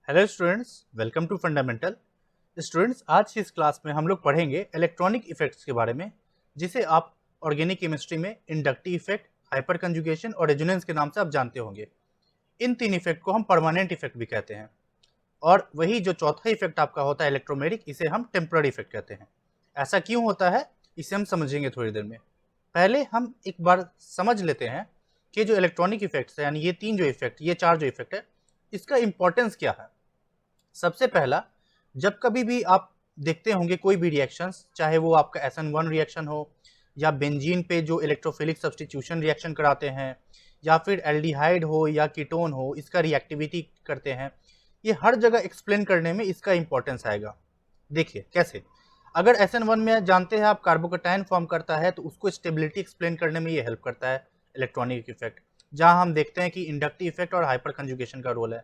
Hello students, welcome to fundamental. Students, आज की इस क्लास में हम लोग पढ़ेंगे इलेक्ट्रॉनिक इफेक्ट्स के बारे में, जिसे आप ऑर्गेनिक केमिस्ट्री में इंडक्टिव इफेक्ट, हाइपर कंजुगेशन और रेजोनेंस के नाम से आप जानते होंगे। इन तीन इफेक्ट को हम परमानेंट इफेक्ट भी कहते हैं, और वही जो चौथा इफेक्ट आपका होता है इलेक्ट्रोमेरिक, इसे हम टेम्पररी इफेक्ट कहते हैं। ऐसा क्यों होता है, इसे हम समझेंगे थोड़ी देर में। पहले हम एक बार समझ लेते हैं कि जो इलेक्ट्रॉनिक इफेक्ट्स है, यानी ये तीन जो इफेक्ट, ये चार जो इफेक्ट है, इसका इंपॉर्टेंस क्या है। सबसे पहला, जब कभी भी आप देखते होंगे कोई भी रिएक्शंस, चाहे वो आपका SN1 रिएक्शन हो, या बेंजीन पे जो इलेक्ट्रोफिलिक सब्स्टिट्यूशन रिएक्शन कराते हैं, या फिर एल्डिहाइड हो या कीटोन हो, इसका रिएक्टिविटी करते हैं, ये हर जगह एक्सप्लेन करने में इसका इंपॉर्टेंस आएगा। देखिए कैसे, अगर SN1 में जानते हैं आप कार्बोकैटायन फॉर्म करता है, तो उसको स्टेबिलिटी एक्सप्लेन करने में ये हेल्प करता है इलेक्ट्रॉनिक इफेक्ट, जहां हम देखते हैं कि इंडक्टिव इफेक्ट और हाइपर कंजुगेशन का रोल है।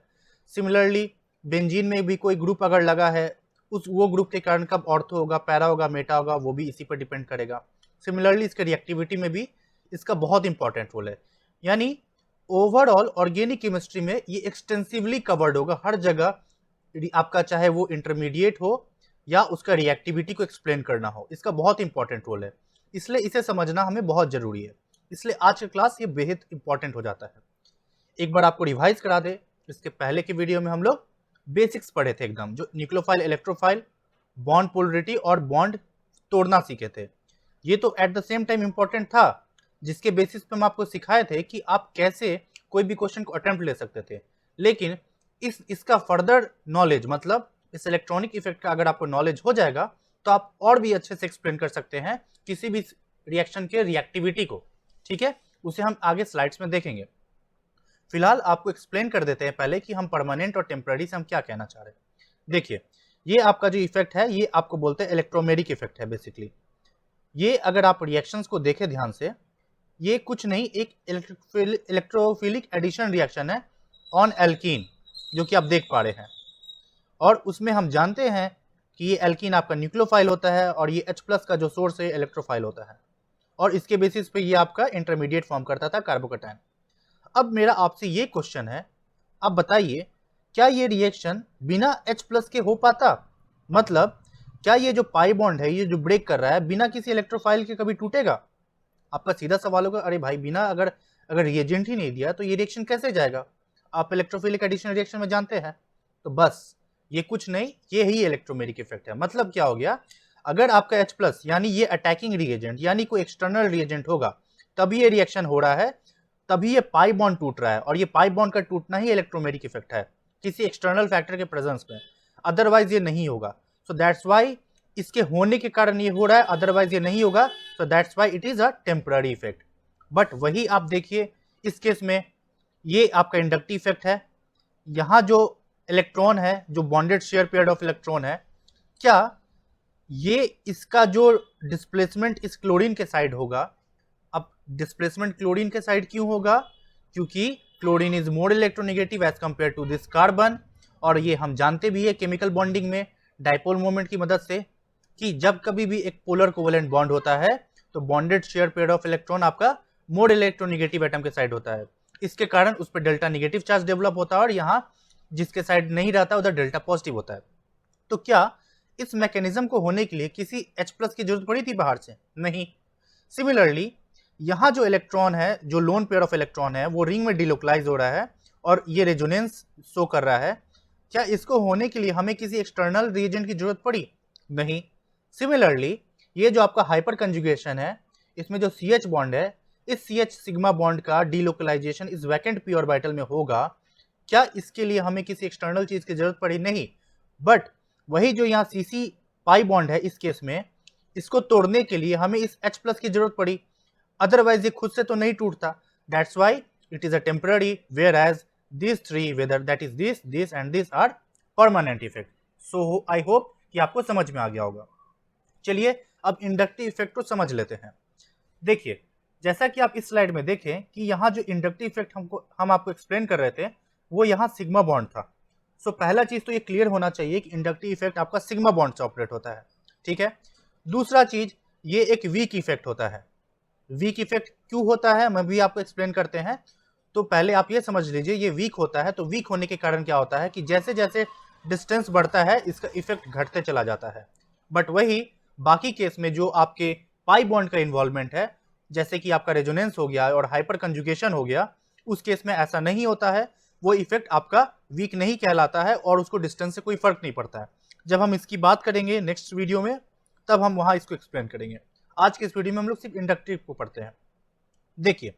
सिमिलरली बेंजीन में भी कोई ग्रुप अगर लगा है, उस वो ग्रुप के कारण कब ऑर्थो होगा, पैरा होगा, मेटा होगा, वो भी इसी पर डिपेंड करेगा। सिमिलरली इसके रिएक्टिविटी में भी इसका बहुत इंपॉर्टेंट रोल है। यानी ओवरऑल ऑर्गेनिक केमिस्ट्री में ये एक्सटेंसिवली कवर्ड होगा हर जगह, आपका चाहे वो इंटरमीडिएट हो या उसका रिएक्टिविटी को एक्सप्लेन करना हो, इसका बहुत इंपॉर्टेंट रोल है। इसलिए इसे समझना हमें बहुत जरूरी है। इसलिए आज का क्लास ये बेहद इंपॉर्टेंट हो जाता है। एक बार आपको रिवाइज करा दे, इसके पहले की वीडियो में हम लोग बेसिक्स पढ़े थे एकदम, जो न्यूक्लियोफाइल, इलेक्ट्रोफाइल, बॉन्ड पोलरिटी और बॉन्ड तोड़ना सीखे थे। ये तो at the same time important था, जिसके बेसिस पे हम आपको सिखाए थे कि आप कैसे कोई भी क्वेश्चन को अटेम्प्ट ले सकते थे। लेकिन इसका फर्दर नॉलेज, मतलब इस इलेक्ट्रॉनिक इफेक्ट का अगर आपको नॉलेज हो जाएगा, तो आप और भी अच्छे से एक्सप्लेन कर सकते हैं किसी भी रिएक्शन के रिएक्टिविटी को। ठीक है, उसे हम आगे स्लाइड्स में देखेंगे। फिलहाल आपको एक्सप्लेन कर देते हैं पहले कि हम परमानेंट और टेम्पररी से हम क्या कहना चाह रहे हैं। देखिए, ये आपका जो इफेक्ट है, ये आपको बोलते हैं इलेक्ट्रोमेरिक इफेक्ट है बेसिकली। ये अगर आप रिएक्शंस को देखें ध्यान से, ये कुछ नहीं, एक इलेक्ट्रोफिलिक एडिशन रिएक्शन है ऑन एल्कीन, जो कि आप देख पा रहे हैं। और उसमें हम जानते हैं कि ये एल्कीन आपका न्यूक्लियोफाइल होता है, और ये H+ का जो सोर्स है इलेक्ट्रोफाइल होता है, और इसके बेसिस पे ये आपका इंटरमीडिएट फॉर्म करता था कार्बोकैटायन। अब मेरा आपसे ये क्वेश्चन है, आप बताइए, क्या ये रिएक्शन बिना H+ के हो पाता? मतलब क्या ये जो पाई बॉन्ड है, ये जो ब्रेक कर रहा है, बिना किसी इलेक्ट्रोफाइल के कभी टूटेगा? आपका सीधा सवाल होगा, अरे भाई, बिना अगर अगर रिएजेंट ही नहीं दिया तो ये रिएक्शन कैसे जाएगा? आप इलेक्ट्रोफिलिक एडिशन रिएक्शन में जानते हैं। तो बस ये कुछ नहीं, ये ही इलेक्ट्रोमेरिक इफेक्ट है। मतलब क्या हो गया, अगर आपका H+ यानी ये अटैकिंग रिएजेंट, यानी कोई एक्सटर्नल रिएजेंट होगा, तभी ये रिएक्शन हो रहा है, तभी ये पाई बॉन्ड टूट रहा है, और ये पाई बॉन्ड का टूटना ही इलेक्ट्रोमेरिक इफेक्ट है, किसी एक्सटर्नल फैक्टर के प्रेजेंस में। अदरवाइज ये नहीं होगा। सो दैट्स वाई इसके होने के कारण ये हो रहा है, अदरवाइज ये नहीं होगा। So that's why it is a temporary effect. But वही आप देखिए, इस केस में ये आपका इंडक्टिव इफेक्ट है। यहाँ जो इलेक्ट्रॉन है, जो bonded share pair of electron है, क्या ये इसका जो डिस्प्लेसमेंट इस क्लोरीन के साइड होगा? अब डिस्प्लेसमेंट क्लोरीन के साइड क्यों होगा? क्योंकि chlorine is more electronegative as compare to this carbon. और ये हम जानते भी है केमिकल बॉन्डिंग में डाइपोल मोमेंट की मदद से, कि जब कभी भी एक पोलर कोवेलेंट बॉन्ड होता है, तो bonded share pair of electron आपका मोर इलेक्ट्रोनेगेटिव एटम के साइड होता है। इसके कारण उस पर डेल्टा नेगेटिव चार्ज डेवलप होता है, और यहाँ जिसके साइड नहीं रहता उधर डेल्टा पॉजिटिव होता है। तो क्या इस मैकेनिज्म को होने के लिए किसी H+ की जरूरत पड़ी थी बाहर से? नहीं। सिमिलरली यहाँ जो इलेक्ट्रॉन है, जो लोन पेयर ऑफ इलेक्ट्रॉन है, वो रिंग में डिलोकलाइज हो रहा है, और ये रेजोनेंस शो कर रहा है। क्या इसको होने के लिए हमें किसी एक्सटर्नल रिएजेंट की जरूरत पड़ी? नहीं। सिमिलरली ये जो आपका हाइपर कंजुगेशन है, इसमें जो CH बॉन्ड है, इस CH सिग्मा बॉन्ड का डिलोकलाइजेशन इस वैकेंट पी ऑर्बिटल में होगा। क्या इसके लिए हमें किसी एक्सटर्नल चीज की जरूरत पड़ी? नहीं। बट वही जो यहाँ CC पाई बॉन्ड है, इस केस में इसको तोड़ने के लिए हमें इस H+ की जरूरत पड़ी, अदरवाइज ये खुद से तो नहीं टूटता। That's why it is a temporary, whereas these three, whether that is this and this are permanent effect. So I hope कि आपको समझ में आ गया होगा। चलिए अब इंडक्टिव इफेक्ट को समझ लेते हैं। देखिए, जैसा कि आप इस स्लाइड में देखें कि यहाँ जो इंडक्टिव इफेक्ट हम आपको एक्सप्लेन कर रहे थे, वो यहाँ सिग्मा बॉन्ड था। सो पहला चीज तो ये क्लियर होना चाहिए कि इंडक्टिव इफेक्ट आपका सिग्मा बॉन्ड से ऑपरेट होता है। ठीक है। दूसरा चीज, ये एक वीक इफेक्ट होता है। वीक इफेक्ट क्यों होता है, मैं भी आपको एक्सप्लेन करते हैं। तो पहले आप ये समझ लीजिए ये वीक होता है, तो वीक होने के कारण क्या होता है कि जैसे जैसे डिस्टेंस बढ़ता है इसका इफेक्ट घटते चला जाता है। बट वही बाकी केस में जो आपके पाई बॉन्ड का इन्वॉल्वमेंट है, जैसे कि आपका रेजोनेंस हो गया और हाइपर कंजुगेशन हो गया, उस केस में ऐसा नहीं होता है, वो इफेक्ट आपका वीक नहीं कहलाता है और उसको डिस्टेंस से कोई फर्क नहीं पड़ता है। जब हम इसकी बात करेंगे नेक्स्ट वीडियो में, तब हम वहां इसको एक्सप्लेन करेंगे। आज के इस वीडियो में हम लोग सिर्फ इंडक्टिव को पढ़ते हैं। देखिए,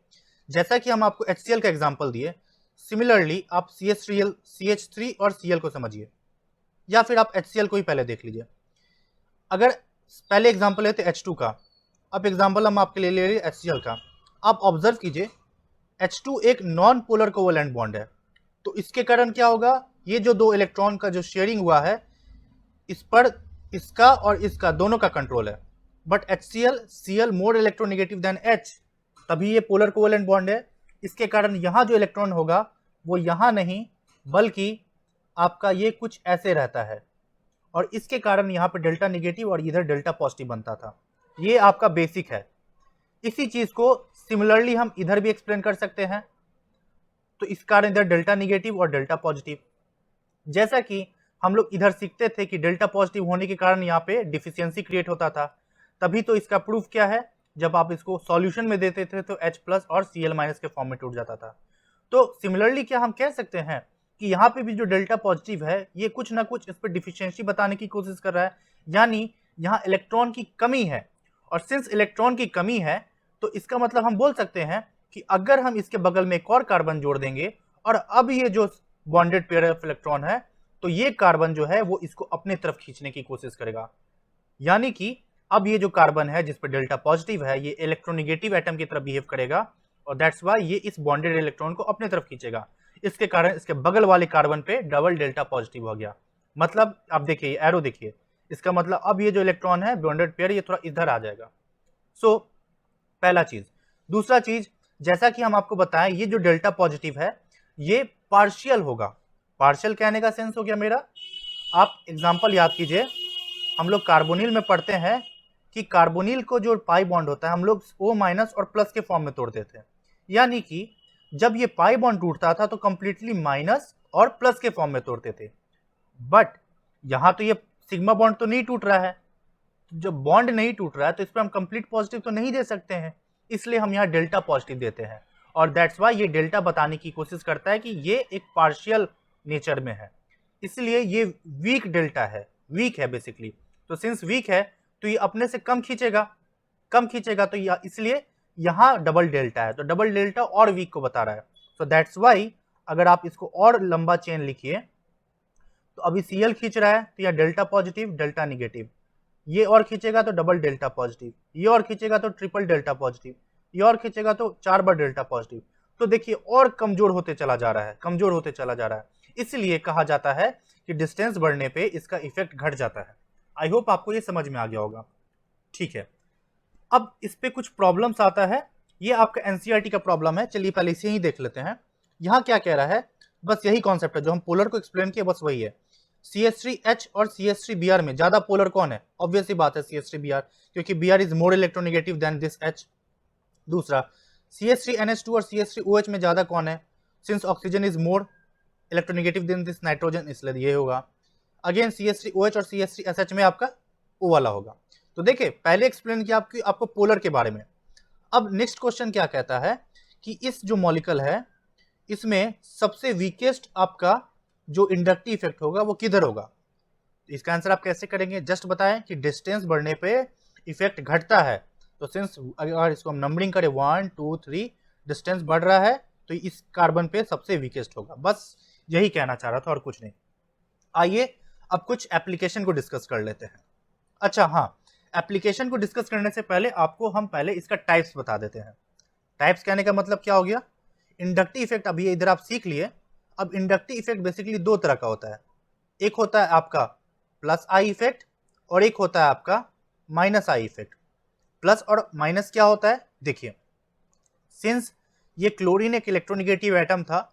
जैसा कि हम आपको HCl का एग्जांपल दिए, सिमिलरली आप CH3L, CH3 और Cl को समझिए, या फिर आप HCl को ही पहले देख लीजिए। अगर पहले एग्जांपल लेते H2 का, अब एग्जांपल हम आपके लिए ले रहे HCl का। आप ऑब्जर्व कीजिए, H2 एक नॉन पोलर कोवेलेंट बॉन्ड है, तो इसके कारण क्या होगा, ये जो दो इलेक्ट्रॉन का जो शेयरिंग हुआ है, इस पर इसका और इसका दोनों का कंट्रोल है। But HCl, Cl more electronegative than H, तभी ये पोलर कोवेलेंट बॉन्ड है। इसके कारण यहाँ जो इलेक्ट्रॉन होगा वो यहाँ नहीं, बल्कि आपका ये कुछ ऐसे रहता है, और इसके कारण यहाँ पे डेल्टा निगेटिव और इधर डेल्टा पॉजिटिव बनता था। ये आपका बेसिक है। इसी चीज को सिमिलरली हम इधर भी एक्सप्लेन कर सकते हैं, तो इस कारण इधर डेल्टा निगेटिव और डेल्टा पॉजिटिव। जैसा कि हम लोग इधर सीखते थे कि डेल्टा पॉजिटिव होने के कारण यहाँ पे डिफिशियंसी क्रिएट होता था, तभी तो इसका प्रूफ क्या है, जब आप इसको सॉल्यूशन में देते थे तो H+ और Cl- के फॉर्म में टूट जाता था। तो सिमिलरली क्या हम कह सकते हैं कि यहाँ पे भी जो डेल्टा पॉजिटिव है ये कुछ ना कुछ इस पर डिफिशियंसी बताने की कोशिश कर रहा है, यानी यहाँ इलेक्ट्रॉन की कमी है। और सिंस इलेक्ट्रॉन की कमी है, तो इसका मतलब हम बोल सकते हैं कि अगर हम इसके बगल में एक और कार्बन जोड़ देंगे और अब ये जो बॉन्डेड पेयर ऑफ इलेक्ट्रॉन है, तो ये कार्बन जो है वो इसको अपने तरफ खींचने की कोशिश करेगा। यानी कि अब ये जो कार्बन है जिस पर डेल्टा पॉजिटिव है, ये इलेक्ट्रोनेगेटिव एटम की तरफ बिहेव करेगा, और दैट्स वाई ये इस बॉन्डेड इलेक्ट्रॉन को अपने तरफ खींचेगा। इसके कारण इसके बगल वाले कार्बन पे डबल डेल्टा पॉजिटिव हो गया। मतलब आप देखिए, एरो देखिए, इसका मतलब अब ये जो इलेक्ट्रॉन है बॉन्डेड पेयर, ये थोड़ा इधर आ जाएगा। सो पहला चीज। दूसरा चीज, जैसा कि हम आपको बताएं, ये जो डेल्टा पॉजिटिव है ये पार्शियल होगा। पार्शियल कहने का सेंस हो गया मेरा, आप एग्जांपल याद कीजिए, हम लोग कार्बोनिल में पढ़ते हैं कि कार्बोनिल को जो पाई बॉन्ड होता है हम लोग O- और प्लस के फॉर्म में तोड़ते थे। यानी कि जब ये पाई बॉन्ड टूटता था तो कंप्लीटली माइनस और प्लस के फॉर्म में तोड़ते थे। बट यहां तो ये सिग्मा बॉन्ड तो नहीं टूट रहा है, जब बॉन्ड नहीं टूट रहा है तो इस पर हम कंप्लीट पॉजिटिव तो नहीं दे सकते हैं, इसलिए हम यहाँ डेल्टा पॉजिटिव देते हैं। और दैट्स वाई ये डेल्टा बताने की कोशिश करता है कि ये एक पार्शियल नेचर में है, इसलिए ये वीक डेल्टा है, वीक है बेसिकली। तो सिंस वीक है तो ये अपने से कम खींचेगा, तो इसलिए यहाँ डबल डेल्टा है, तो डबल डेल्टा और वीक को बता रहा है। सो दैट्स वाई अगर आप इसको और लंबा चेन लिखिए, तो अभी Cl खींच रहा है तो यह डेल्टा पॉजिटिव डेल्टा निगेटिव, ये और खींचेगा तो डबल डेल्टा पॉजिटिव, ये और खींचेगा तो ट्रिपल डेल्टा पॉजिटिव, ये और खींचेगा तो 4 बार डेल्टा पॉजिटिव। तो देखिए और कमजोर होते चला जा रहा है, कमजोर होते चला जा रहा है। इसलिए कहा जाता है कि डिस्टेंस बढ़ने पे इसका इफेक्ट घट जाता है। आई होप आपको ये समझ में आ गया होगा। ठीक है, अब इस पे कुछ प्रॉब्लम्स आता है, ये आपका एनसीईआरटी का प्रॉब्लम है। चलिए पहले इसे ही देख लेते हैं। यहाँ क्या कह रहा है, बस यही कॉन्सेप्ट है जो हम पोलर को एक्सप्लेन किया, बस वही है। CH3H और CH3Br में ज्यादा पोलर कौन है? ऑब्वियस ही बात है CH3Br, क्योंकि Br is more electronegative than this H। दूसरा, CH3NH2 और CH3OH में ज्यादा कौन है? Since oxygen is more electronegative than this nitrogen, इसलिए ये होगा। अगेन CH3OH और CH3SH में आपका O वाला होगा। तो देखिए पहले एक्सप्लेन किया आपको पोलर के बारे में। अब नेक्स्ट क्वेश्चन क्या कहता है कि इस जो मॉलिक्यूल है इसमें सबसे वीकेस्ट आपका जो इंडक्टिव इफेक्ट होगा वो किधर होगा? इसका आंसर आप कैसे करेंगे? जस्ट बताएं कि डिस्टेंस बढ़ने पे इफेक्ट घटता है, तो सिंस अगर इसको हम नंबरिंग करें 1 2 3, डिस्टेंस बढ़ रहा है तो इस कार्बन पे सबसे वीकेस्ट होगा। बस यही कहना चाह रहा था और कुछ नहीं। आइए अब कुछ एप्लीकेशन को डिस्कस कर लेते हैं। अच्छा हाँ, एप्लीकेशन को डिस्कस करने से पहले आपको हम पहले इसका टाइप्स बता देते हैं। टाइप्स कहने का मतलब क्या हो गया? इंडक्टिव इफेक्ट अभी इधर आप सीख लिए। अब इंडक्टिव इफेक्ट बेसिकली दो तरह का होता है, एक होता है आपका प्लस आई इफेक्ट और एक होता है आपका माइनस आई इफेक्ट। प्लस और माइनस क्या होता है? देखिए, सिंस ये क्लोरीन एक इलेक्ट्रोनेगेटिव एटम था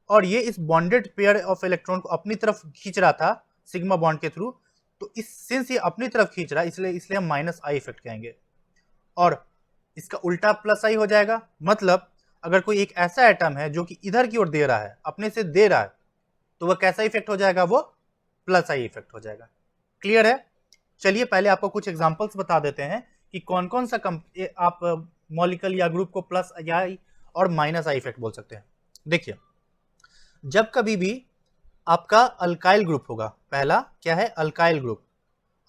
और ये इस बॉन्डेड पेयर ऑफ इलेक्ट्रॉन को अपनी तरफ खींच रहा था सिग्मा बॉन्ड के थ्रू, तो इस सिंस ये अपनी तरफ खींच रहा है इसलिए हम माइनस आई इफेक्ट कहेंगे। और इसका उल्टा प्लस आई हो जाएगा, मतलब अगर कोई एक ऐसा एटम है जो कि इधर की ओर दे रहा है, अपने से दे रहा है, तो वह कैसा इफेक्ट हो जाएगा, वो प्लस आई इफेक्ट हो जाएगा। क्लियर है? चलिए पहले आपको कुछ एग्जांपल्स बता देते हैं कि कौन कौन सा आप मॉलिक्यूल या ग्रुप को प्लस आई और माइनस आई इफेक्ट बोल सकते हैं। देखिए, जब कभी भी आपका अल्काइल ग्रुप होगा, पहला क्या है, अल्काइल ग्रुप।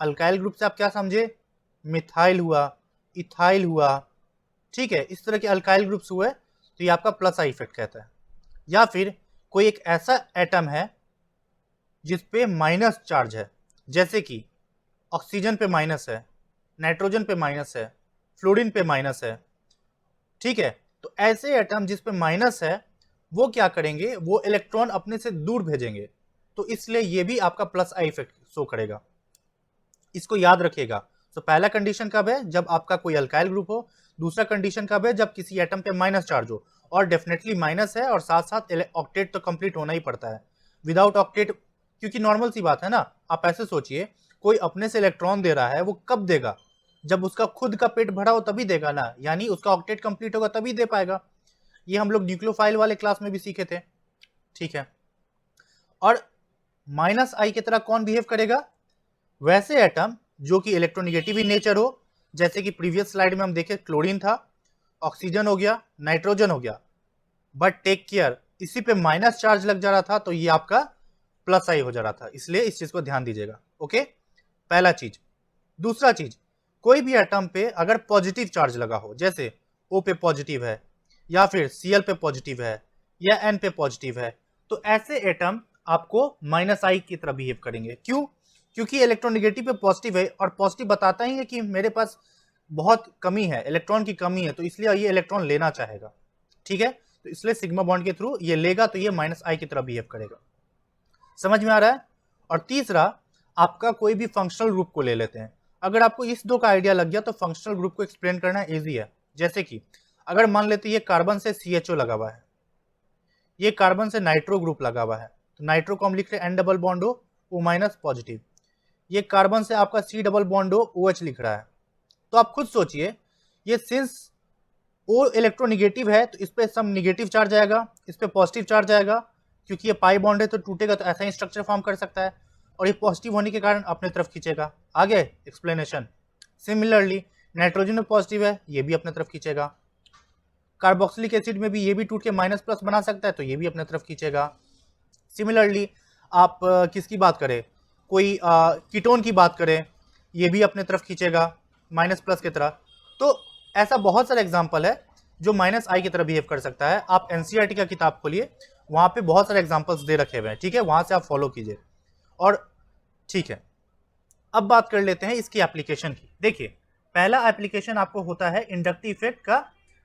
अल्काइल ग्रुप से आप क्या समझे, मिथाइल हुआ, इथाइल हुआ, ठीक है, इस तरह के अल्काइल ग्रुप्स हुए तो ये आपका प्लस आई इफेक्ट कहता है। या फिर कोई एक ऐसा एटम है जिसपे माइनस चार्ज है, जैसे कि ऑक्सीजन पे माइनस है, नाइट्रोजन पे माइनस है, फ्लोरीन पे माइनस है, ठीक है, तो ऐसे एटम जिस पे माइनस है वो क्या करेंगे, वो इलेक्ट्रॉन अपने से दूर भेजेंगे, तो इसलिए ये भी आपका प्लस आई इफेक्ट शो करेगा। इसको याद रखिएगा। तो पहला कंडीशन कब है, जब आपका कोई अल्काइल ग्रुप हो। दूसरा कंडीशन कब है, जब किसी एटम पे माइनस चार्ज हो, और डेफिनेटली माइनस है, और साथ साथ ऑक्टेट तो कंप्लीट होना ही पड़ता है। विदाउट ऑक्टेट, क्योंकि नॉर्मल सी बात है ना, आप ऐसे सोचिए, कोई अपने से इलेक्ट्रॉन दे रहा है, वो कब देगा, जब उसका खुद का पेट भरा हो तभी देगा ना, यानी उसका ऑक्टेट कंप्लीट होगा तभी दे पाएगा। ये हम लोग न्यूक्लियोफाइल वाले क्लास में भी सीखे थे, ठीक है। और माइनस आई की तरह कौन बिहेव करेगा, वैसे एटम जो कि इलेक्ट्रोनिगेटिव इन नेचर हो, जैसे कि प्रीवियस स्लाइड में हम देखे क्लोरीन था, ऑक्सीजन हो गया, नाइट्रोजन हो गया, बट टेक केयर, इसी पे माइनस चार्ज लग जा रहा था तो ये आपका प्लस आई हो जा रहा था, इसलिए इस चीज को ध्यान दीजिएगा। ओके, पहला चीज। दूसरा चीज, कोई भी एटम पे अगर पॉजिटिव चार्ज लगा हो, जैसे O पे पॉजिटिव है, या फिर Cl पे पॉजिटिव है, या N पे पॉजिटिव है, तो ऐसे एटम आपको माइनस आई की तरह बिहेव करेंगे। क्यों? क्योंकि इलेक्ट्रोनिगेटिव पे पॉजिटिव है, और पॉजिटिव बताता ही है कि मेरे पास बहुत कमी है, इलेक्ट्रॉन की कमी है, तो इसलिए ये इलेक्ट्रॉन लेना चाहेगा, ठीक है, तो इसलिए सिग्मा बॉन्ड के थ्रू ये लेगा, तो ये माइनस आई की तरह बिहेव करेगा। समझ में आ रहा है? और तीसरा, आपका कोई भी फंक्शनल ग्रुप को ले लेते हैं। अगर आपको इस दो का आइडिया लग गया तो फंक्शनल ग्रुप को एक्सप्लेन करना इजी है। जैसे कि अगर मान लेते ये कार्बन से CHO लगा हुआ है, ये कार्बन से नाइट्रो ग्रुप लगा हुआ है, तो नाइट्रो को हम लिख रहे हैं N डबल बॉन्ड हो O माइनस पॉजिटिव। ये कार्बन से आपका C डबल बॉन्ड हो OH लिख रहा है, तो आप खुद सोचिए, ये सिंस O इलेक्ट्रोनिगेटिव है तो इस पे सम निगेटिव चार्ज आएगा, इस पे पॉजिटिव चार्ज आएगा, क्योंकि ये पाई बॉन्ड है तो टूटेगा तो ऐसा ही स्ट्रक्चर फॉर्म कर सकता है, और ये पॉजिटिव होने के कारण अपने तरफ खींचेगा। आगे एक्सप्लेनेशन। सिमिलरली नाइट्रोजन में पॉजिटिव है, ये भी अपने तरफ खींचेगा। कार्बोक्सिलिक एसिड में भी ये भी टूट के माइनस प्लस बना सकता है, तो ये भी अपने तरफ खींचेगा। सिमिलरली आप किसकी बात करें, कोई कीटोन की बात करें, ये भी अपने तरफ खींचेगा माइनस प्लस की तरह। तो ऐसा बहुत सारा एग्जाम्पल है जो माइनस आई की तरह बिहेव कर सकता है। आप एनसीईआरटी का किताब खोलिए, वहां पे बहुत सारे एग्जाम्पल्स दे रखे हुए हैं, ठीक है, वहां से आप फॉलो कीजिए। और ठीक है, अब बात कर लेते हैं इसकी एप्लीकेशन की। देखिए, पहला एप्लीकेशन आपको होता है इंडक्टिव इफेक्ट का,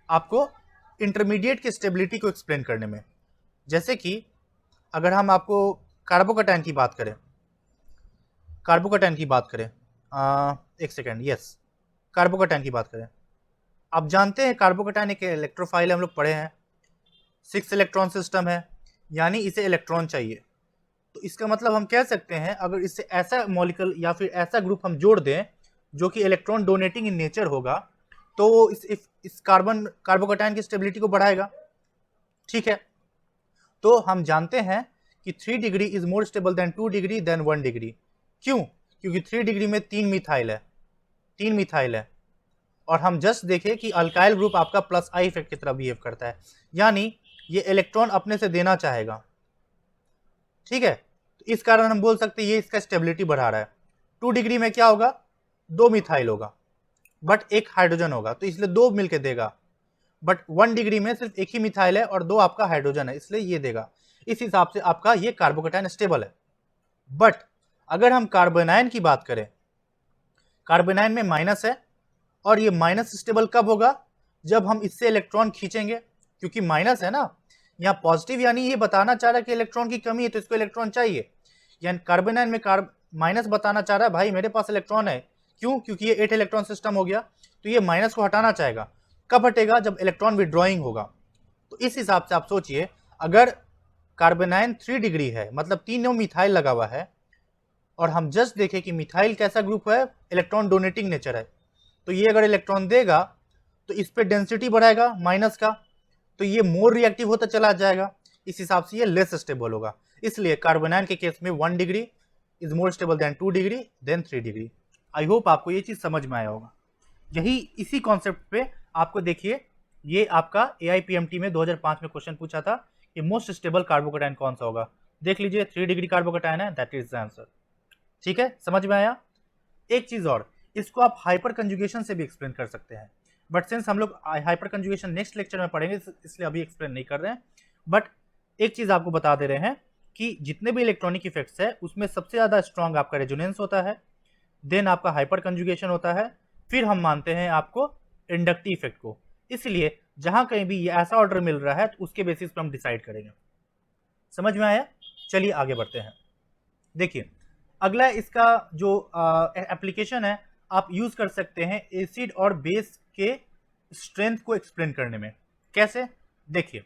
आपको इंटरमीडिएट की स्टेबिलिटी को एक्सप्लेन करने में। जैसे कि अगर हम आपको कार्बोकैटायन की बात करें, एक सेकेंड, यस, कार्बोकैटायन की बात करें, आप जानते हैं कार्बोकैटायन एक इलेक्ट्रोफाइल हम लोग पढ़े हैं, 6 इलेक्ट्रॉन सिस्टम है, यानी इसे इलेक्ट्रॉन चाहिए। तो इसका मतलब हम कह सकते हैं, अगर इससे ऐसा मॉलिक्यूल या फिर ऐसा ग्रुप हम जोड़ दें जो कि इलेक्ट्रॉन डोनेटिंग इन नेचर होगा, तो वो इस कार्बोकैटायन की स्टेबिलिटी को बढ़ाएगा, ठीक है। तो हम जानते हैं कि 3 degree is more stable than 2 degree than 1 degree. क्यों? क्योंकि 3 डिग्री में 3 मिथाइल है, और हम जस्ट देखें कि अल्काइल ग्रुप आपका प्लस आई इफेक्ट की तरह बिहेव करता है, यानी ये इलेक्ट्रॉन अपने से देना चाहेगा, ठीक है। तो इस कारण हम बोल सकते हैं ये इसका स्टेबिलिटी बढ़ा रहा है। 2 डिग्री में क्या होगा, 2 मिथाइल होगा, बट एक हाइड्रोजन होगा, तो इसलिए 2 मिलके देगा। बट 1 डिग्री में सिर्फ एक ही मिथाइल है और 2 आपका हाइड्रोजन है, इसलिए ये देगा। इस हिसाब से आपका ये कार्बोकैटायन स्टेबल है। बट अगर हम कार्बोनाइन की बात करें, कार्बोनाइन में माइनस है, और ये माइनस स्टेबल कब होगा, जब हम इससे इलेक्ट्रॉन खींचेंगे, क्योंकि माइनस है ना, यहाँ पॉजिटिव, यानी ये बताना चाह रहा है कि इलेक्ट्रॉन की कमी है तो इसको इलेक्ट्रॉन चाहिए। यानी कार्बोनाइन में माइनस बताना चाह रहा है, भाई मेरे पास इलेक्ट्रॉन है। क्यों? क्योंकि ये 8 इलेक्ट्रॉन सिस्टम हो गया, तो ये माइनस को हटाना चाहेगा। कब हटेगा? जब इलेक्ट्रॉन विड्रॉइंग होगा। तो इस हिसाब से आप सोचिए, अगर कार्बोनाइन 3 डिग्री है, मतलब 3 मिथाइल लगा हुआ है, और हम जस्ट देखें कि मिथाइल कैसा ग्रुप है, इलेक्ट्रॉन डोनेटिंग नेचर है, तो ये अगर इलेक्ट्रॉन देगा तो इस पे डेंसिटी बढ़ाएगा माइनस का, तो ये मोर रिएक्टिव होता चला जाएगा, इस हिसाब से ये लेस स्टेबल होगा। इसलिए कार्बोनाइन के केस में 1 degree is more stable than 2 degree than 3 degree. I hope आपको ये चीज समझ में आया होगा। यही इसी कॉन्सेप्ट पे आपको देखिए, ये आपका AIPMT में 2005 में क्वेश्चन पूछा था कि मोस्ट स्टेबल कार्बोकेटाइन कौन सा होगा। देख लीजिए 3 डिग्री कार्बोकेटाइन है, दैट इज द आंसर। ठीक है, समझ में आया। एक चीज और, इसको आप हाइपर कंजुगेशन से भी एक्सप्लेन कर सकते हैं, बट सिंस हम लोग हाइपर कंजुगेशन नेक्स्ट लेक्चर में पढ़ेंगे इसलिए अभी एक्सप्लेन नहीं कर रहे हैं। बट एक चीज आपको बता दे रहे हैं कि जितने भी इलेक्ट्रॉनिक इफेक्ट्स है उसमें सबसे ज्यादा स्ट्रॉन्ग आपका रेजोनेंस होता है, देन आपका हाइपर कंजुगेशन होता है, फिर हम मानते हैं आपको इंडक्टिव इफेक्ट को। इसलिए जहां कहीं भी ये ऐसा ऑर्डर मिल रहा है तो उसके बेसिस पर हम डिसाइड करेंगे। समझ में आया। चलिए आगे बढ़ते हैं। देखिए अगला इसका जो एप्लीकेशन है, आप यूज कर सकते हैं एसिड और बेस के स्ट्रेंथ को एक्सप्लेन करने में। कैसे, देखिए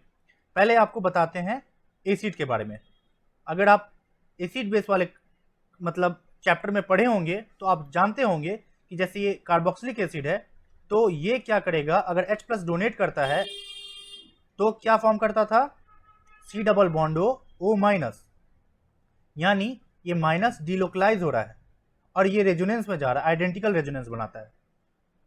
पहले आपको बताते हैं एसिड के बारे में। अगर आप एसिड बेस वाले मतलब चैप्टर में पढ़े होंगे तो आप जानते होंगे कि जैसे ये कार्बोक्सिलिक एसिड है तो ये क्या करेगा, अगर H+ डोनेट करता है तो क्या फॉर्म करता था, C डबल बॉन्ड O-, यानी ये माइनस डिलोकलाइज हो रहा है और ये रेजोनेंस में जा रहा है, आइडेंटिकल रेजोनेंस बनाता है।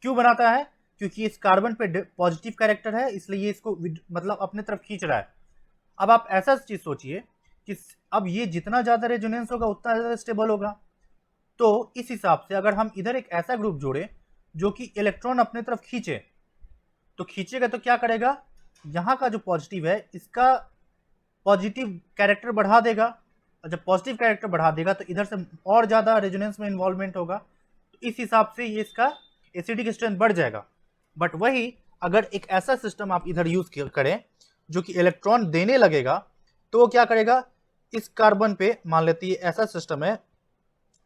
क्यों बनाता है, क्योंकि इस कार्बन पे पॉजिटिव कैरेक्टर है इसलिए ये इसको मतलब अपने तरफ खींच रहा है। अब आप ऐसा चीज सोचिए कि अब ये जितना ज्यादा रेजोनेंस होगा उतना ज्यादा स्टेबल होगा। तो इस हिसाब से अगर हम इधर एक ऐसा ग्रुप जोड़े जो कि इलेक्ट्रॉन अपने तरफ खींचे, तो खींचेगा तो क्या करेगा, यहां का जो पॉजिटिव है इसका पॉजिटिव कैरेक्टर बढ़ा देगा, और जब पॉजिटिव कैरेक्टर बढ़ा देगा तो इधर से और ज्यादा रेजोनेंस में इन्वॉल्वमेंट होगा, तो इस हिसाब से ये इसका एसिडिक स्ट्रेंथ बढ़ जाएगा। बट वही अगर एक ऐसा सिस्टम आप इधर यूज करें जो कि इलेक्ट्रॉन देने लगेगा, तो वो क्या करेगा, इस कार्बन पे मान लेते हैं ऐसा सिस्टम है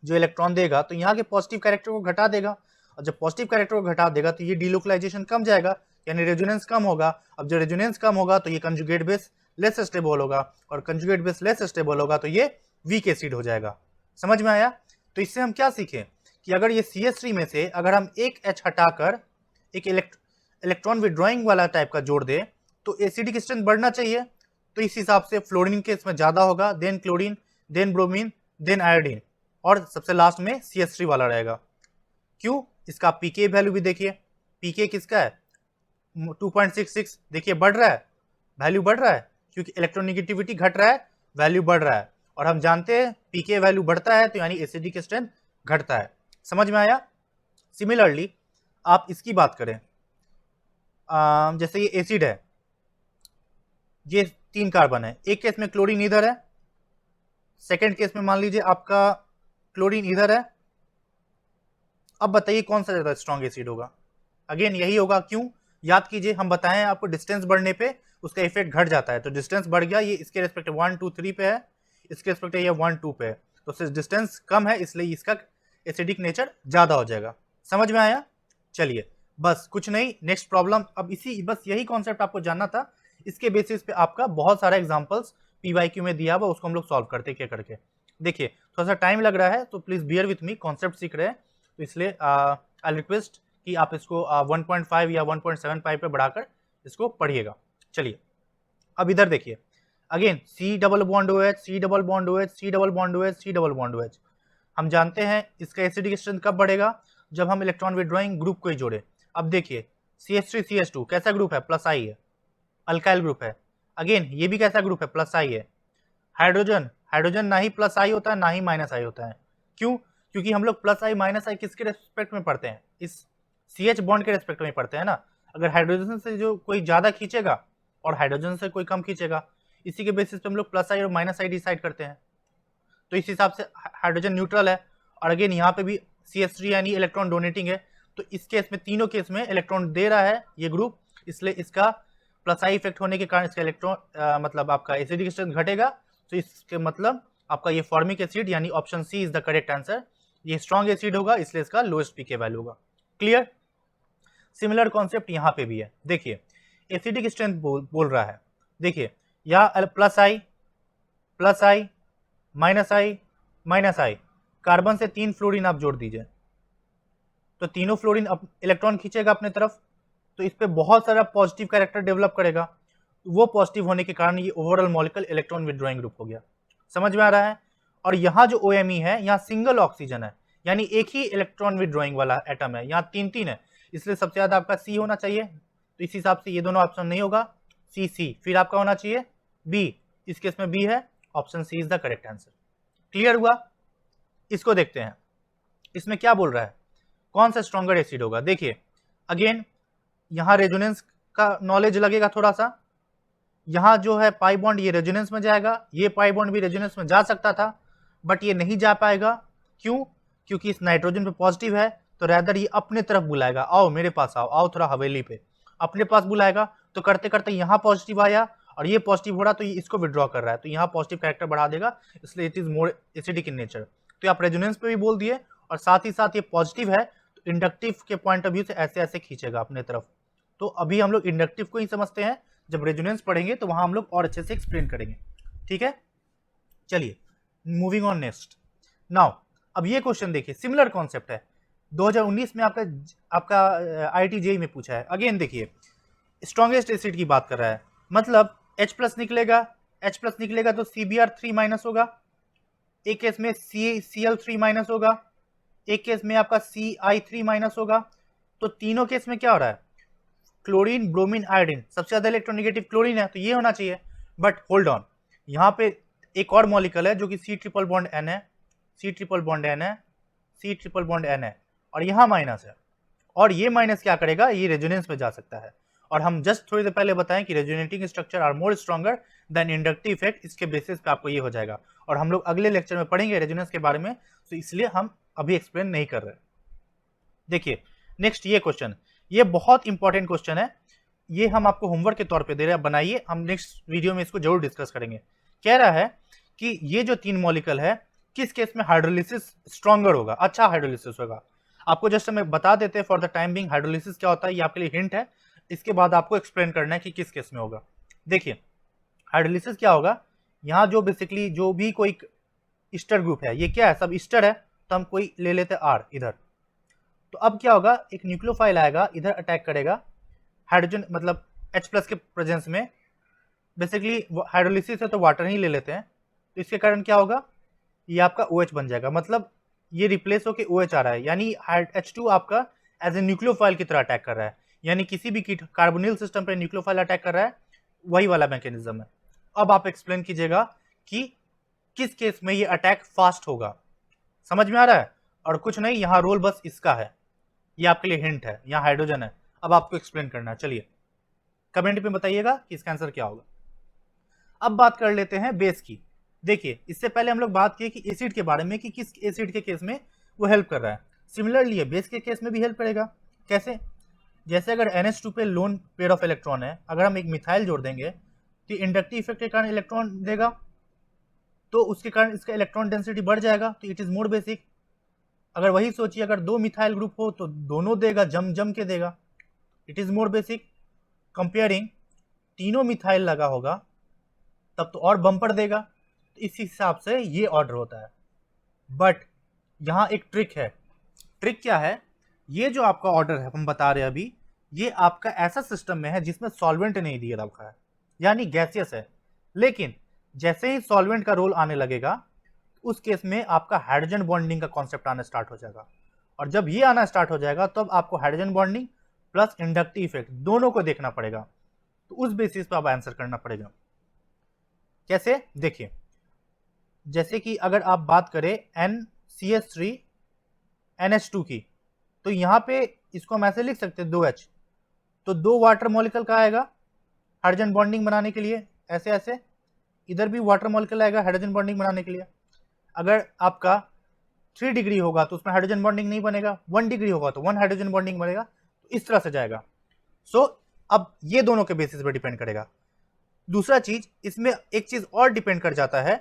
जो इलेक्ट्रॉन देगा तो यहाँ के पॉजिटिव कैरेक्टर को घटा देगा, और जब पॉजिटिव कैरेक्टर को घटा देगा तो ये डिलोकलाइजेशन कम जाएगा, यानी रेजोनेंस कम होगा। अब जब रेजोनेंस कम होगा तो ये कंजुगेट बेस लेस स्टेबल होगा, और कंजुगेट बेस लेस स्टेबल होगा तो ये वीक एसिड हो जाएगा। समझ में आया। तो इससे हम क्या सीखें कि अगर ये CH3 में से अगर हम एक H हटाकर एक इलेक्ट्रॉन विड्रॉइंग वाला टाइप का जोड़ दे तो एसिडिक स्ट्रेंथ बढ़ना चाहिए। तो इस हिसाब से फ्लोरीन के इसमें ज्यादा होगा, then chlorine, then bromine, then iodine, और सबसे लास्ट में CH3 वाला रहेगा। क्यों, इसका पीके वैल्यू भी देखिए, पीके किसका है 2.66, देखिए बढ़ रहा है, वैल्यू बढ़ रहा है क्योंकि इलेक्ट्रोनेगेटिविटी घट रहा है, वैल्यू बढ़ रहा है। और हम जानते हैं पीके वैल्यू बढ़ता है तो यानी एसिडिक स्ट्रेंथ घटता है। समझ में आया। सिमिलरली आप इसकी बात करें, जैसे ये एसिड है, ये 3 कार्बन है, एक केस में क्लोरीन इधर है, सेकेंड केस में मान लीजिए आपका क्लोरीन इधर है। अब बताइए कौन सा ज्यादा स्ट्रॉन्ग एसिड होगा। अगेन यही होगा। क्यों, याद कीजिए हम बताएं आपको डिस्टेंस बढ़ने पे उसका इफेक्ट घट जाता है। तो डिस्टेंस बढ़ गया, ये इसके रेस्पेक्ट 1 2 3 पे है, इसके रेस्पेक्ट ये 1 2 पे है, तो सिर्फ डिस्टेंस कम है इसलिए इसका एसिडिक नेचर ज्यादा हो जाएगा। समझ में आया। चलिए बस कुछ नहीं, नेक्स्ट प्रॉब्लम। अब बस यही कॉन्सेप्ट आपको जानना था। इसके बेसिस पे आपका बहुत सारा एग्जाम्पल्स PYQ में दिया हुआ, उसको हम लोग सॉल्व करते क्या करके। देखिए थोड़ा सा टाइम लग रहा है तो please bear with me, concept सीख रहे हैं तो इसलिए आई रिक्वेस्ट कि आप इसको 1.5 या 1.75 पे बढ़ाकर इसको पढ़िएगा। चलिए अब इधर देखिए, again C double bond OH, C double bond OH, C double bond OH, C double bond OH। हम जानते हैं इसका एसिडिक स्ट्रेंथ कब बढ़ेगा, जब हम इलेक्ट्रॉन विड्रॉइंग ग्रुप को ही जोड़े। अब देखिए CH3 CH2 कैसा ग्रुप है, प्लस आई है, अल्काइल ग्रुप है। अगेन ये भी कैसा ग्रुप है, प्लस आई है। हाइड्रोजन, हाइड्रोजन ना ही प्लस आई होता है ना ही माइनस आई होता है। क्यों, क्योंकि हम लोग प्लस आई माइनस आई किसके रेस्पेक्ट में पढ़ते हैं, इस CH बॉन्ड के रेस्पेक्ट में पढ़ते हैं ना। अगर हाइड्रोजन से जो कोई ज्यादा खींचेगा और हाइड्रोजन से कोई कम खींचेगा, इसी के बेसिस पे हम लोग प्लस आई और माइनस आई डिसाइड करते हैं। तो इस हिसाब से हाइड्रोजन न्यूट्रल है। और अगेन यहाँ पे भी CH3 यानी इलेक्ट्रॉन डोनेटिंग है, तो इस केस में तीनों केस में इलेक्ट्रॉन दे रहा है ये ग्रुप, इसलिए इसका प्लस आई इफेक्ट होने के कारण इसका इलेक्ट्रॉन मतलब आपका एसिडिक स्ट्रेंथ घटेगा। तो इसके मतलब आपका ये फॉर्मिक एसिड यानी option C is the correct answer. ये स्ट्रॉन्ग एसिड होगा इसलिए इसका लोएस्ट पीके वैल्यू होगा। क्लियर। सिमिलर कॉन्सेप्ट यहाँ पे भी है। देखिए एसिडिक स्ट्रेंथ बोल रहा है, देखिए यहाँ प्लस आई माइनस आई, कार्बन से 3 फ्लोरीन आप जोड़ दीजिए तो तीनों फ्लोरीन इलेक्ट्रॉन खींचेगा अपने तरफ, तो इस पे बहुत सारा पॉजिटिव कैरेक्टर डेवलप करेगा। वो पॉजिटिव होने के कारण ये overall molecule electron withdrawing group हो गया। समझ में आ रहा है? और यहाँ जो OMe है, यहाँ सिंगल ऑक्सीजन है, यानी एक ही इलेक्ट्रॉन विड्रॉइंग वाला एटम है, यहाँ 3-3 है, इसलिए सबसे ज्यादा आपका सी होना चाहिए। तो इस हिसाब से ये दोनों ऑप्शन नहीं होगा, सी। फिर आपका होना चाहिए बी, इस केस में बी है, option C is the correct answer. Clear हुआ? इसको देखते हैं, इसमें क्या बोल रहा है, कौन सा स्ट्रॉन्गर एसिड होगा। देखिए अगेन यहाँ रेजोनेंस का नॉलेज लगेगा थोड़ा सा। यहाँ जो है पाई बॉन्ड ये रेजोनेंस में जाएगा, ये पाई बॉन्ड भी रेजोनेंस में जा सकता था, बट ये नहीं जा पाएगा। क्यों? क्योंकि इस नाइट्रोजन पे पॉजिटिव है, तो रैदर ये अपने तरफ बुलाएगा, आओ मेरे पास आओ, आओ थोड़ा हवेली पे, अपने पास बुलाएगा। तो करते करते यहाँ पॉजिटिव आया और ये पॉजिटिव हो रहा, तो ये इसको विड्रॉ कर रहा है, तो यहाँ पॉजिटिव कैरेक्टर बढ़ा देगा, इसलिए it is more acidic in nature. तो आप रेजोनेंस पे भी बोल दिए, और साथ ही साथ ये पॉजिटिव है, तो इंडक्टिव के पॉइंट ऑफ व्यू से ऐसे ऐसे खींचेगा अपने तरफ। तो अभी हम लोग इंडक्टिव को ही समझते हैं, जब रेजोनेंस पढ़ेंगे तो वहां हम लोग और अच्छे से एक्सप्लेन करेंगे। ठीक है, चलिए मूविंग ऑन नेक्स्ट। नाउ अब ये क्वेश्चन देखिए, सिमिलर कॉन्सेप्ट है, 2019 में आपका IIT JEE में पूछा है। अगेन देखिए स्ट्रॉन्गेस्ट एसिड की बात कर रहा है, मतलब H+ निकलेगा, H+ निकलेगा तो CBr3- होगा, एक केस में Cl3- होगा, एक केस में आपका Ci3- होगा। तो तीनों केस में क्या हो रहा है, क्लोरीन, ब्रोमीन, आयोडीन, सबसे ज्यादा इलेक्ट्रोनेगेटिव क्लोरीन है, तो ये होना चाहिए। बट होल्ड ऑन, यहाँ पे एक और मॉलिक्यूल है जो कि C ट्रिपल बॉन्ड N है, C ट्रिपल बॉन्ड N है, और यहाँ माइनस है, और ये माइनस क्या करेगा, ये रेजोनेंस में जा सकता है। और हम जस्ट थोड़ी देर पहले बताएं कि resonating structure are more stronger than inductive effect, इसके बेसिस पे आपको ये हो जाएगा, और हम लोग अगले लेक्चर में पढ़ेंगे रेजोनेंस के बारे में, तो इसलिए हम अभी एक्सप्लेन नहीं कर रहे। देखिए नेक्स्ट ये क्वेश्चन, ये बहुत इंपॉर्टेंट क्वेश्चन है, ये हम आपको होमवर्क के तौर पे दे रहे हैं, बनाइए, हम नेक्स्ट वीडियो में इसको जरूर डिस्कस करेंगे। कह रहा है कि ये जो 3 मॉलिक्यूल है, किस केस में हाइड्रोलिसिस स्ट्रॉन्गर होगा, अच्छा हाइड्रोलिसिस होगा। आपको जस्ट हमें बता देते हैं for the time being hydrolysis क्या होता है, ये आपके लिए हिंट है, इसके बाद आपको एक्सप्लेन करना है कि किस केस में होगा। देखिए हाइड्रोलिसिस क्या होगा, यहाँ जो बेसिकली जो भी कोई ईस्टर ग्रुप है, ये क्या है, सब ईस्टर है, तो हम कोई ले लेते हैं R इधर। तो अब क्या होगा, एक न्यूक्लियोफाइल आएगा, इधर अटैक करेगा, हाइड्रोजन मतलब H+ के प्रेजेंस में, बेसिकली हाइड्रोलिसिस है तो वाटर ही ले लेते हैं, तो इसके कारण क्या होगा, ये आपका OH बन जाएगा, मतलब ये रिप्लेस होकर OH आ रहा है, यानी H2 आपका एज ए न्यूक्लियोफाइल की तरह अटैक कर रहा है, यानी किसी भी कार्बोनिल सिस्टम पर न्यूक्लियोफाइल अटैक कर रहा है, वही वाला मैकेनिज्म है। अब आप एक्सप्लेन कीजिएगा कि किस केस में ये अटैक फास्ट होगा, समझ में आ रहा है? और कुछ नहीं, यहाँ रोल बस इसका है, ये आपके लिए हिंट है, यहाँ हाइड्रोजन है, अब आपको एक्सप्लेन करना है। चलिए कमेंट में बताइएगा कि इसका आंसर क्या होगा। अब बात कर लेते हैं बेस की। देखिए इससे पहले हम लोग बात किए कि एसिड के बारे में, कि किस एसिड के केस में वो हेल्प कर रहा है, सिमिलरली बेस के केस में भी हेल्प करेगा। कैसे? जैसे अगर NH2 पे लोन पेयर ऑफ इलेक्ट्रॉन है, अगर हम एक मिथाइल जोड़ देंगे तो इंडक्टिव इफेक्ट के कारण इलेक्ट्रॉन देगा, तो उसके कारण इसका इलेक्ट्रॉन डेंसिटी बढ़ जाएगा, तो इट इज मोर बेसिक। अगर वही सोचिए अगर 2 मिथाइल ग्रुप हो तो दोनों देगा, जम जम के देगा, it is more basic. Comparing तीनों मिथाइल लगा होगा तब तो और बम्पर देगा, तो इस हिसाब से ये ऑर्डर होता है। बट यहाँ एक ट्रिक है। ट्रिक क्या है, ये जो आपका ऑर्डर है हम बता रहे हैं अभी, ये आपका ऐसा सिस्टम में है जिसमें सॉल्वेंट नहीं दिया रखा है, यानी गैसियस है, लेकिन जैसे ही सॉल्वेंट का रोल आने लगेगा उस केस में आपका हाइड्रोजन बॉन्डिंग का कॉन्सेप्ट आना स्टार्ट हो जाएगा, और जब ये आना स्टार्ट हो जाएगा तब आपको hydrogen bonding plus inductive effect दोनों को देखना पड़ेगा, तो उस बेसिस पे आप आंसर करना पड़ेगा। कैसे? देखिए जैसे कि अगर आप बात करें NCH3 NH2 की, तो यहाँ पे इसको हम ऐसे लिख सकते हैं 2H, तो 2 वाटर मॉलिक्यूल का आएगा हाइड्रोजन बॉन्डिंग बनाने के लिए, ऐसे ऐसे, इधर भी वाटर मॉलिक्यूल आएगा हाइड्रोजन बॉन्डिंग बनाने के लिए। अगर आपका 3 डिग्री होगा तो उसमें हाइड्रोजन बॉन्डिंग नहीं बनेगा, 1 डिग्री होगा तो 1 हाइड्रोजन बॉन्डिंग बनेगा, तो इस तरह से जाएगा। सो अब ये दोनों के बेसिस पर डिपेंड करेगा। दूसरा चीज, इसमें एक चीज और डिपेंड कर जाता है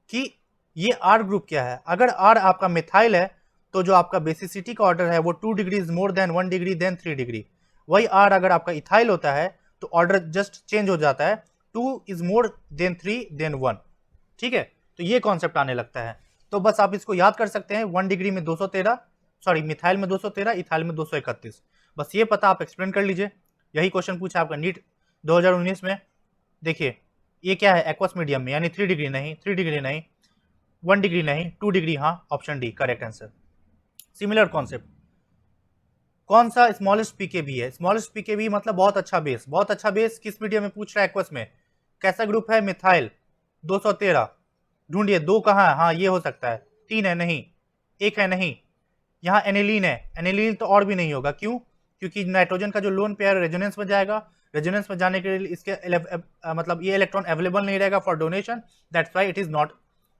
कि ये R ग्रुप क्या है। अगर R आपका मिथाइल है तो जो आपका बेसिसिटी का ऑर्डर है वो 2 degree more than 1 degree than 3 degree. वही R अगर आपका इथाइल होता है तो ऑर्डर जस्ट चेंज हो जाता है, 2 इज मोर देन 3 देन 1। ठीक है, तो ये कॉन्सेप्ट आने लगता है। तो बस आप इसको याद कर सकते हैं, 1 डिग्री में 213, सॉरी मिथाइल में 213, इथाइल में 231। बस ये पता आप एक्सप्लेन कर लीजिए। यही क्वेश्चन पूछा आपका नीट 2019 में। देखिए ये क्या है, एक्वस मीडियम में, यानी 3 डिग्री नहीं, 3 डिग्री नहीं, 1 डिग्री नहीं, 2 डिग्री, हाँ option D correct answer. Similar concept, कौन सा स्मॉलेस्ट पीकेबी है? स्मॉलेस्ट पीकेबी मतलब बहुत अच्छा बेस। बहुत अच्छा बेस किस मीडियम में पूछ रहा है? एक्वस में। कैसा ग्रुप है? मिथाइल 213। ढूंढिए, 2 कहाँ है? हाँ ये हो सकता है, 3 है नहीं, 1 है नहीं, यहाँ एनिलीन है। एनिलीन तो और भी नहीं होगा, क्यों? क्योंकि नाइट्रोजन का जो लोन पेयर रेजोनेंस में जाएगा, रेजोनेंस में जाने के लिए इसके मतलब ये इलेक्ट्रॉन अवेलेबल नहीं रहेगा for donation, that's why it is not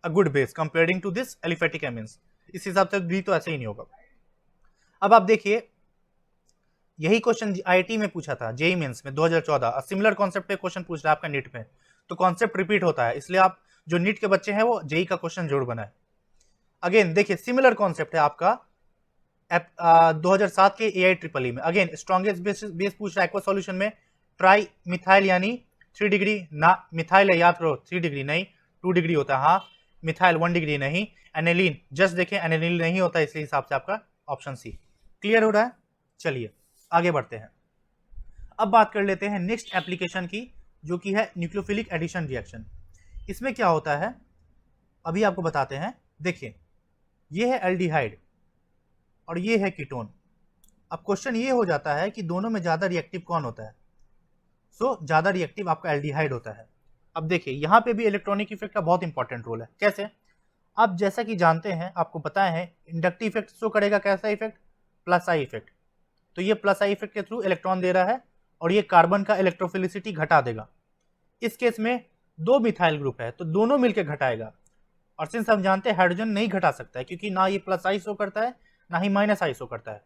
a good base comparing to this aliphatic amines. इस हिसाब से भी तो ऐसे ही नहीं होगा। अब आप देखिए, यही क्वेश्चन आईआईटी में पूछा था, जेई मेंस में 2014, सिमिलर कॉन्सेप्ट पे क्वेश्चन पूछ रहा है आपका नीट में, तो कॉन्सेप्ट रिपीट होता है, इसलिए आप जो नीट के बच्चे हैं वो जेई का क्वेश्चन जरूर बनाए। अगेन देखिए, सिमिलर कॉन्सेप्ट है आपका 2007 के एआई ट्रिपल ई में। अगेन स्ट्रॉन्गेस्ट बेस पूछ रहा है एक्वा सॉल्यूशन में, ट्राई मिथाइल यानी 3 डिग्री ना, मिथाइल है याद करो, 3 डिग्री नहीं 2 डिग्री होता है, हाँ मिथाइल 1 डिग्री नहीं। एनिलीन जस्ट देखें, एनिलीन नहीं होता, इसलिए हिसाब से आपका ऑप्शन सी। क्लियर हो रहा है? चलिए आगे बढ़ते हैं। अब बात कर लेते हैं नेक्स्ट एप्लीकेशन की, जो कि है न्यूक्लियोफिलिक एडिशन रिएक्शन। इसमें क्या होता है अभी आपको बताते हैं। देखिए ये है एल्डिहाइड और ये है कीटोन। अब क्वेश्चन ये हो जाता है कि दोनों में ज्यादा रिएक्टिव कौन होता है? सो ज्यादा रिएक्टिव आपका एल्डिहाइड होता है। अब देखिए यहाँ पे भी इलेक्ट्रॉनिक इफेक्ट का बहुत इंपॉर्टेंट रोल है। कैसे? आप जैसा कि जानते हैं, आपको बताए हैं, इंडक्टिव इफेक्ट शो करेगा कैसा इफेक्ट? Plus I effect. तो ये प्लस आई इफेक्ट के थ्रू इलेक्ट्रॉन दे रहा है और ये कार्बन का इलेक्ट्रोफिलिसिटी घटा देगा। इस केस में 2 मिथाइल ग्रुप है तो दोनों मिलकर घटाएगा, और सिंस हम जानते हैं हाइड्रोजन नहीं घटा सकता है, क्योंकि ना ये प्लस आई शो करता है ना ही माइनस आई शो करता है।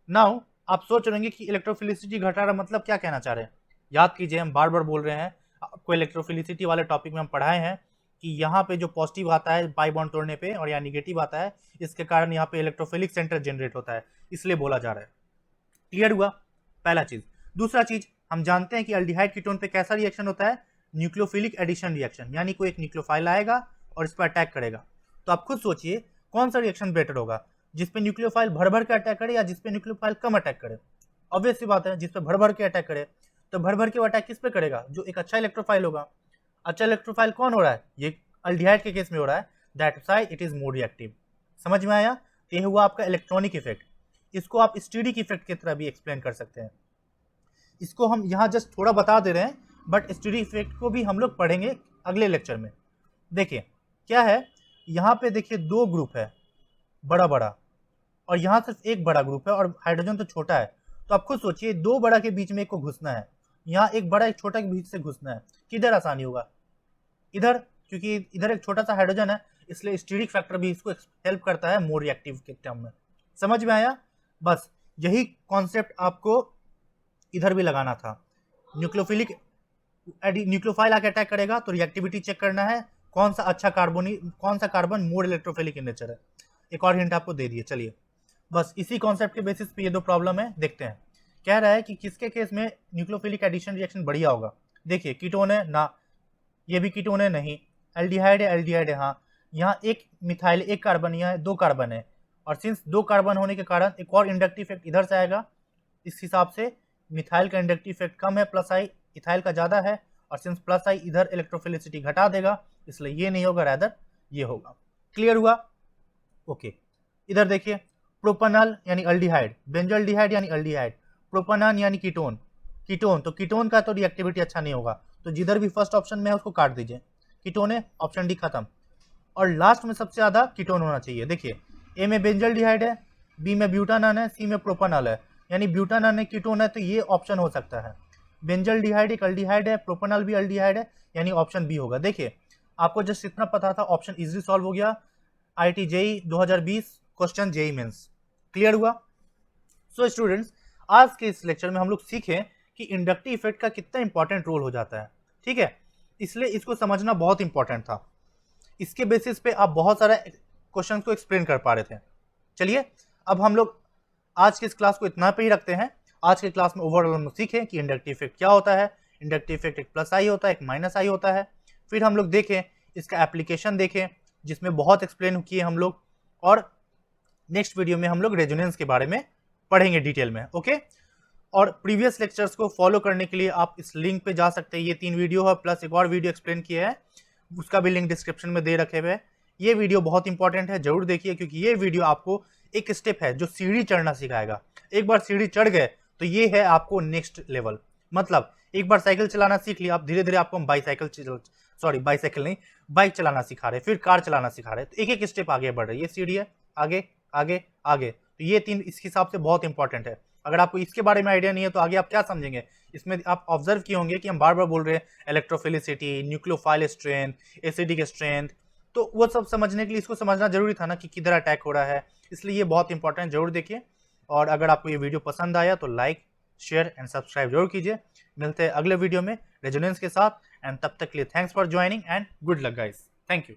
नाउ आप सोच रहे कि इलेक्ट्रोफिलिसिटी घटा रहा मतलब क्या कहना चाह रहे हैं? याद कीजिए, हम बार बार बोल रहे हैं, आपको इलेक्ट्रोफिलिसिटी वाले टॉपिक में हम पढ़ाए हैं कि यहाँ पे जो पॉजिटिव आता है पाई बॉन्ड तोड़ने पे और यहाँ निगेटिव आता है, इसके कारण यहाँ पे इलेक्ट्रोफिलिक सेंटर जनरेट होता है, इसलिए बोला जा रहा है। क्लियर हुआ? पहला चीज। दूसरा चीज, हम जानते हैं कि अल्डिहाइड कीटोन पे कैसा रिएक्शन होता है? न्यूक्लियोफिलिक एडिशन रिएक्शन, यानी कोई एक न्यूक्लियोफाइल आएगा और इस पर अटैक करेगा। तो आप खुद सोचिए कौन सा रिएक्शन बेटर होगा, जिसपे न्यूक्लियोफाइल भर भर के अटैक करे या जिसपे न्यूक्लियोफाइल कम अटैक करे? ऑब्वियस सी बात है, जिसपे भर भर के अटैक करे। तो भर भर के वो अटैक किस पे करेगा? जो एक अच्छा इलेक्ट्रोफाइल होगा। अच्छा इलेक्ट्रोफाइल कौन हो रहा है? ये अल्डिहाइड के केस में हो रहा है, that's why it is more reactive. समझ में आया? तो ये हुआ आपका इलेक्ट्रॉनिक इफेक्ट। इसको आप स्टीरिक इफेक्ट की तरह भी एक्सप्लेन कर सकते हैं। इसको हम यहाँ जस्ट थोड़ा बता दे रहे हैं, बट स्टीरिक इफेक्ट को भी हम लोग पढ़ेंगे अगले लेक्चर में। देखिए क्या है, यहाँ पे देखिए 2 ग्रुप है बड़ा बड़ा, और यहाँ सिर्फ एक बड़ा ग्रुप है और हाइड्रोजन तो छोटा है। तो आप खुद सोचिए, 2 बड़ा के बीच में एक को घुसना है, यहाँ एक बड़ा एक छोटा के बीच से घुसना है, किधर आसानी होगा? इधर, क्योंकि इधर एक छोटा सा हाइड्रोजन है, इसलिए स्टीरिक फैक्टर भी इसको हेल्प करता है मोर रिएक्टिव के टर्म में। समझ में आया? बस यही कॉन्सेप्ट आपको इधर भी लगाना था। न्यूक्लियोफाइल आके अटैक करेगा तो रिएक्टिविटी चेक करना है, कौन सा अच्छा कौन सा carbon more electrophilic in nature है। एक और हिंट आपको दे दिए। चलिए बस इसी कॉन्सेप्ट के बेसिस पे ये 2 प्रॉब्लम है, देखते हैं। कह रहा है कि किसके केस में न्यूक्लियोफिलिक एडिशन रिएक्शन बढ़िया होगा। देखिए कीटोन है ना, ये भी कीटोन है नहीं, एल्डिहाइड है हाँ, यहाँ एक मिथाइल एक कार्बन, यहाँ 2 कार्बन है, और सिंस 2 कार्बन होने के कारण एक और इंडक्टिव इफेक्ट इधर से आएगा। इस हिसाब से मिथाइल का इंडक्टिव इफेक्ट कम है, प्लस आई इथाइल का ज्यादा है, और सिंस प्लस आई इधर इलेक्ट्रोफिलिसिटी घटा देगा, इसलिए ये नहीं होगा, रादर ये होगा। क्लियर हुआ? ओके। इधर देखिए, प्रोपेनॉल यानी अल्डिहाइड, बेंजोल्डिहाइड यानी अल्डिहाइड, प्रोपेनॉन यानी कीटोन। कीटोन तो कीटोन का तो रिएक्टिविटी अच्छा नहीं होगा, तो जिधर भी फर्स्ट ऑप्शन में है उसको काट दीजिए, कीटोन है, ऑप्शन डी खत्म। और लास्ट में सबसे ज्यादा कीटोन होना चाहिए। देखिए ए में बेंजोल्डिहाइड है, बी में ब्यूटानॉन है, सी में प्रोपेनॉल है, यानी ब्यूटानॉन है कीटोन है, तो ये ऑप्शन हो सकता है। बेंजोल्डिहाइड एक अल्डिहाइड है, प्रोपेनॉल भी अल्डिहाइड है, यानी ऑप्शन बी होगा। देखिए आपको जस्ट इतना पता था, ऑप्शन इजीली सॉल्व हो गया। IIT JEE 2020 question JEE mains. Clear हुआ? सो स्टूडेंट्स, आज के इस लेक्चर में हम लोग सीखे कि इंडक्टिव इफेक्ट का कितना इंपॉर्टेंट रोल हो जाता है। ठीक है, इसलिए इसको समझना बहुत इंपॉर्टेंट था। इसके बेसिस पे आप बहुत सारे क्वेश्चन को एक्सप्लेन कर पा रहे थे। चलिए अब हम लोग आज की इस क्लास को इतना पे ही रखते हैं। आज की क्लास में ओवरऑल हम लोग सीखे कि इंडक्टिव इफेक्ट क्या होता है। इंडक्टिव इफेक्ट एक प्लस आई होता है, एक माइनस आई होता है। फिर हम लोग देखें इसका एप्लीकेशन देखें, जिसमें बहुत एक्सप्लेन किए हम लोग, और नेक्स्ट वीडियो में हम लोग रेजोनेंस के बारे में पढ़ेंगे डिटेल में। ओके, और प्रीवियस लेक्चर्स को फॉलो करने के लिए आप इस लिंक पे जा सकते हैं। ये 3 वीडियो है प्लस एक और वीडियो एक्सप्लेन किया है, उसका भी लिंक डिस्क्रिप्शन में दे रखे हुए हैं। ये वीडियो बहुत इंपॉर्टेंट है, जरूर देखिए, क्योंकि ये वीडियो आपको एक स्टेप है जो सीढ़ी चढ़ना सिखाएगा। एक बार सीढ़ी चढ़ गए तो ये है आपको नेक्स्ट लेवल। मतलब एक बार साइकिल चलाना सीख लिया, आप धीरे धीरे आपको हम बाइसाइकिल नहीं, बाइक चलाना सिखा रहे, फिर कार चलाना सिखा रहे, तो एक एक स्टेप आगे बढ़ रहे। ये सीढ़ी है, आगे आगे आगे। तो ये 3 इस हिसाब से बहुत इंपॉर्टेंट है। अगर आपको इसके बारे में आइडिया नहीं है तो आगे आप क्या समझेंगे? इसमें आप ऑब्जर्व किए होंगे कि हम बार बार बोल रहे हैं electrophilicity, nucleophile strength, acidic strength. तो वो सब समझने के लिए इसको समझना जरूरी था ना कि किधर अटैक हो रहा है, इसलिए ये बहुत इंपॉर्टेंट, जरूर देखिए। और अगर आपको ये वीडियो पसंद आया तो लाइक, शेयर एंड सब्सक्राइब जरूर कीजिए। मिलते हैं अगले वीडियो में रेजोनेंस के साथ, एंड तब तक के लिए thanks for joining and good luck guys. Thank you.